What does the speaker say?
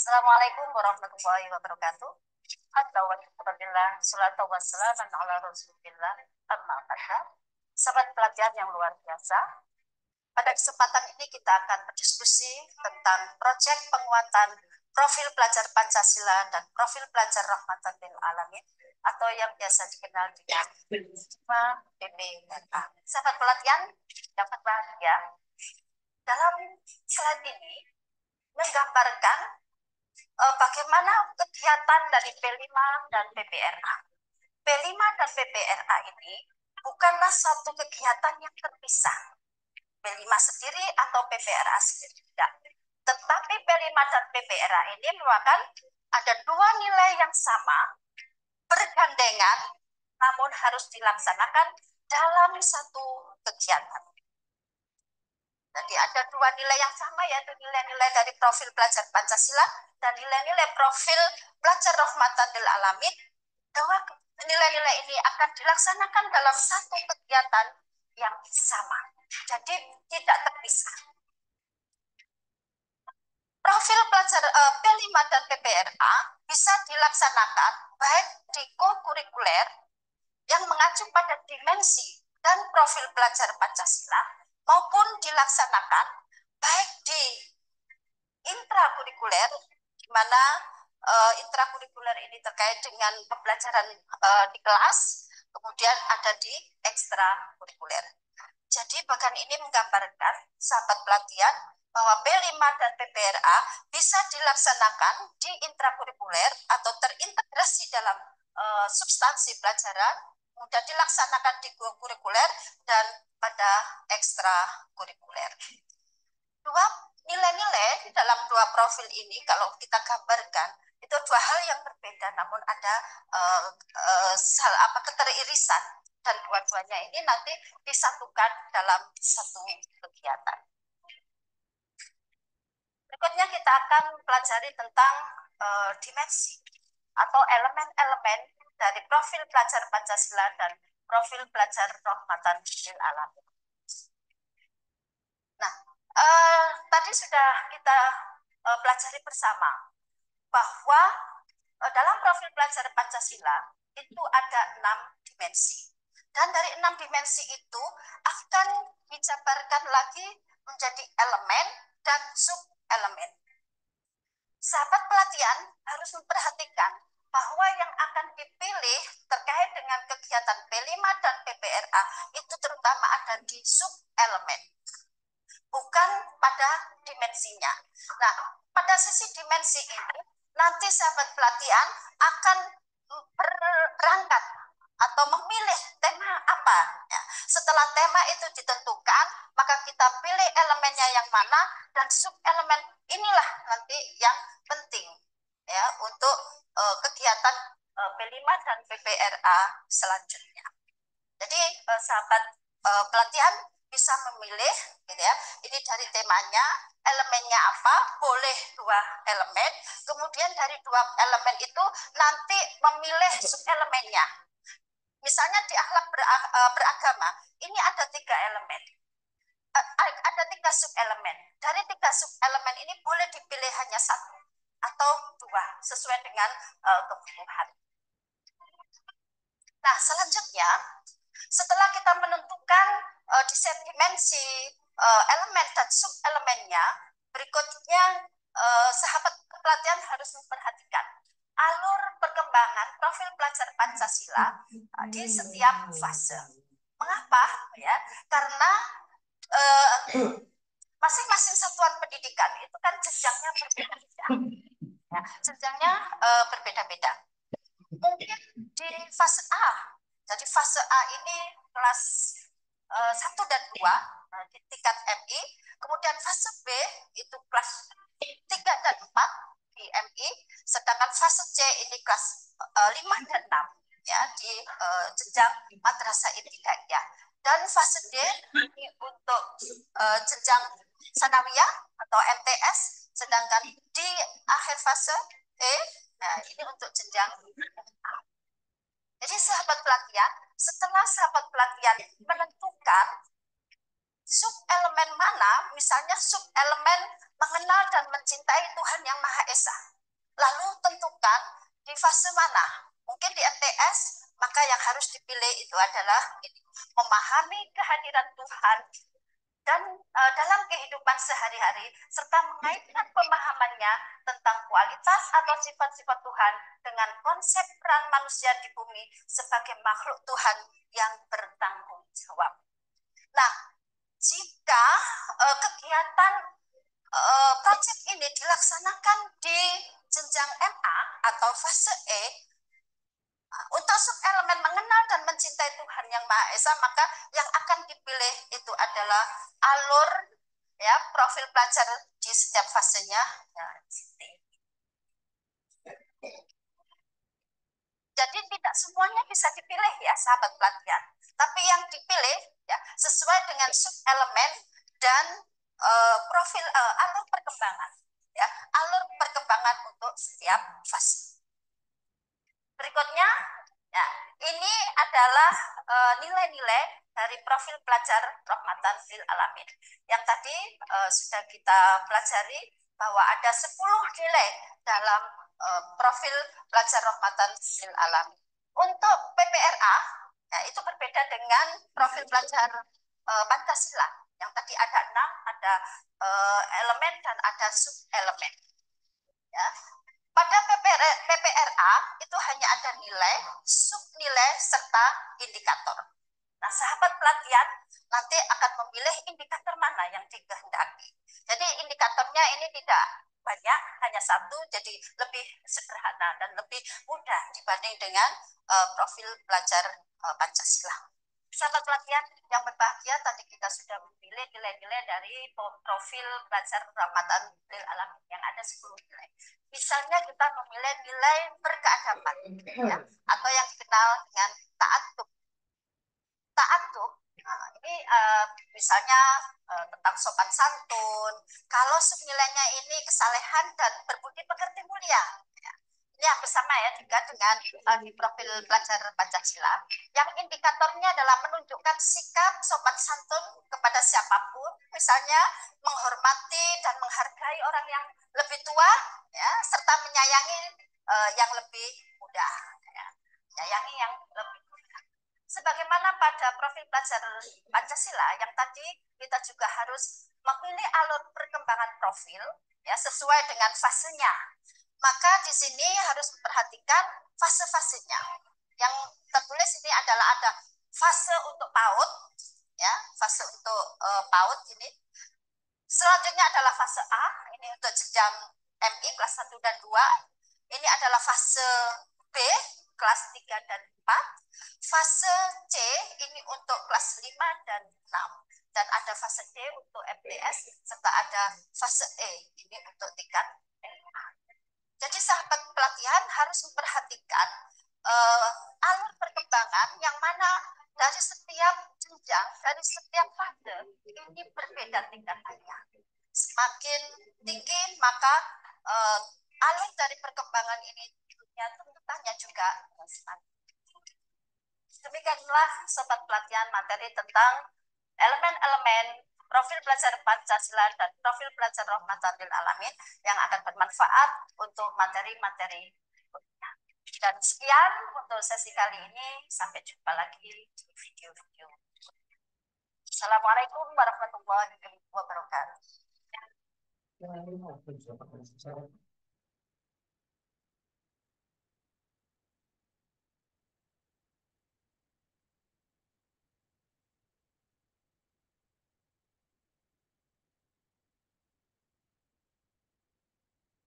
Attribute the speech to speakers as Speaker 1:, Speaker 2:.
Speaker 1: Assalamualaikum warahmatullahi wabarakatuh. Alhamdulillah, salatu wassalamu ala rasulillah, amma ba'd. Sahabat pelajar yang luar biasa, pada kesempatan ini kita akan berdiskusi tentang proyek penguatan profil pelajar Pancasila dan profil pelajar Rahmatan lil Alamin atau yang biasa dikenal dengan PPRA. Sahabat pelatihan yang berbahagia, dalam slide ini menggambarkan bagaimana kegiatan dari P5 dan PPRA. P5 dan PPRA ini bukanlah satu kegiatan yang terpisah. P5 sendiri atau PPRA sendiri tidak. Tetapi P5 dan PPRA ini merupakan ada dua nilai yang sama, bergandengan, namun harus dilaksanakan dalam satu kegiatan. Jadi ada dua nilai yang sama, yaitu nilai-nilai dari profil pelajar Pancasila dan nilai-nilai profil pelajar Rahmatan lil Alamin. Dua nilai-nilai ini akan dilaksanakan dalam satu kegiatan yang sama. Jadi tidak terpisah. Profil pelajar P5 dan PPRA bisa dilaksanakan baik di co-kurikuler yang mengacu pada dimensi dan profil pelajar Pancasila maupun dilaksanakan baik di intrakurikuler, di mana intrakurikuler ini terkait dengan pembelajaran di kelas, kemudian ada di ekstrakurikuler. Jadi bagian ini menggambarkan sahabat pelatihan bahwa P5 dan PPRA bisa dilaksanakan di intrakurikuler atau terintegrasi dalam substansi pelajaran, kemudian dilaksanakan di kurikuler dan pada ekstrakurikuler. Dua nilai-nilai di dalam dua profil ini kalau kita gambarkan itu dua hal yang berbeda, namun ada keteririsan, dan dua-duanya ini nanti disatukan dalam satu kegiatan. Berikutnya kita akan pelajari tentang dimensi atau elemen-elemen dari profil pelajar Pancasila dan profil pelajar Rahmatan lil Alamin. Nah, tadi sudah kita pelajari bersama bahwa dalam profil pelajar Pancasila itu ada 6 dimensi. Dan dari 6 dimensi itu akan dijabarkan lagi menjadi elemen dan sub-elemen. Sahabat pelatihan harus memperhatikan bahwa yang akan dipilih terkait dengan kegiatan P5 dan PPRA itu terutama ada di sub-elemen, bukan pada dimensinya. Nah, pada sisi dimensi ini, nanti sahabat pelatihan akan berangkat atau memilih tema apa. Ya. Setelah tema itu ditentukan, maka kita pilih elemennya yang mana, dan sub-elemen inilah nanti yang penting ya untuk kegiatan P5 dan PPRA selanjutnya. Jadi sahabat pelatihan bisa memilih gitu ya. Ini dari temanya, elemennya apa, boleh 2 elemen. Kemudian dari 2 elemen itu nanti memilih sub-elemennya. Misalnya di akhlak beragama, ini ada 3 elemen. Ada 3 sub-elemen. Dari 3 sub-elemen ini boleh dipilih hanya 1 atau 2 sesuai dengan kebutuhan. Nah, selanjutnya setelah kita menentukan dimensi elemen dan sub-elemennya, berikutnya sahabat pelatihan harus memperhatikan alur perkembangan profil pelajar Pancasila di setiap fase. Mengapa? Ya, karena masing-masing satuan pendidikan itu kan jenjangnya berbeda-beda. Ya, jenjangnya berbeda-beda. Mungkin di fase A, jadi fase A ini kelas 1 dan 2 di tingkat MI, kemudian fase B itu kelas 3 dan 4 di MI, sedangkan fase C ini kelas 5 dan 6 ya di jenjang madrasah ibtidaiyah. Dan fase D ini untuk jenjang sanawiyah atau MTS, sedangkan di akhir fase E, nah ini untuk jenjang. Jadi sahabat pelatihan, setelah sahabat pelatihan menentukan sub elemen mana, misalnya sub elemen mengenal dan mencintai Tuhan Yang Maha Esa, lalu tentukan di fase mana. Mungkin di MTS, maka yang harus dipilih itu adalah memahami kehadiran Tuhan dan dalam kehidupan sehari-hari, serta mengaitkan pemahamannya tentang kualitas atau sifat-sifat Tuhan dengan konsep peran manusia di bumi sebagai makhluk Tuhan yang bertanggung jawab. Nah, jika kegiatan proyek ini dilaksanakan di jenjang MA atau fase E, untuk sub-elemen mengenal dan mencintai Tuhan Yang Maha Esa, maka yang akan dipilih itu adalah alur ya profil pelajar di setiap fasenya. Ya, jadi tidak semuanya bisa dipilih ya sahabat pelatihan, tapi yang dipilih ya sesuai dengan sub-elemen dan profil alur perkembangan ya, alur perkembangan untuk setiap fase. Berikutnya, ya, ini adalah nilai-nilai dari profil pelajar Rahmatan lil Alamin. Yang tadi sudah kita pelajari bahwa ada 10 nilai dalam profil pelajar Rahmatan lil Alamin. Untuk PPRA, ya, itu berbeda dengan profil pelajar Pancasila. Yang tadi ada 6, ada elemen dan ada sub-elemen. Ya. Pada PPRA itu hanya ada nilai, subnilai, serta indikator. Nah, sahabat pelatihan nanti akan memilih indikator mana yang dikehendaki. Jadi indikatornya ini tidak banyak, hanya satu, jadi lebih sederhana dan lebih mudah dibanding dengan profil pelajar Pancasila. Sahabat pelatihan yang berbahagia, tadi kita sudah memilih nilai-nilai dari profil pelajar Rahmatan lil Alamin yang ada 10 nilai. Misalnya kita memilih nilai berkeadaban ya, atau yang dikenal dengan ta'addub. Ta'addub ini misalnya tentang sopan santun. Kalau subnilainya ini kesalehan dan berbudi pekerti mulia. Ya. Ini hampir sama ya juga dengan di profil pelajar Pancasila. Yang indikatornya adalah menunjukkan sikap sopan santun kepada siapapun, misalnya menghormati dan menghargai orang yang lebih tua, ya, serta menyayangi yang lebih muda, ya. Menyayangi yang lebih muda. Sebagaimana pada profil pelajar Pancasila yang tadi, kita juga harus memilih alur perkembangan profil ya sesuai dengan fasenya. Maka di sini harus memperhatikan fase-fasenya. Yang tertulis ini adalah ada fase untuk PAUD, ya, fase untuk PAUD ini. Selanjutnya adalah fase A, ini untuk jenjang MI kelas 1 dan 2. Ini adalah fase B, kelas 3 dan 4. Fase C ini untuk kelas 5 dan 6. Dan ada fase D untuk MTS, serta ada fase E, ini untuk tingkat LA. Jadi sahabat pelatihan harus memperhatikan alur perkembangan yang mana dari setiap jenjang, dari setiap fase ini berbeda tingkatannya. Semakin tinggi maka alur dari perkembangan ini tuntutannya juga semakin tinggi. Demikianlah sobat pelatihan materi tentang elemen-elemen profil pelajar Pancasila dan profil pelajar Rahmatan lil Alamin yang akan bermanfaat untuk materi-materi berikutnya. Dan sekian untuk sesi kali ini. Sampai jumpa lagi di video-video. Assalamualaikum warahmatullahi wabarakatuh.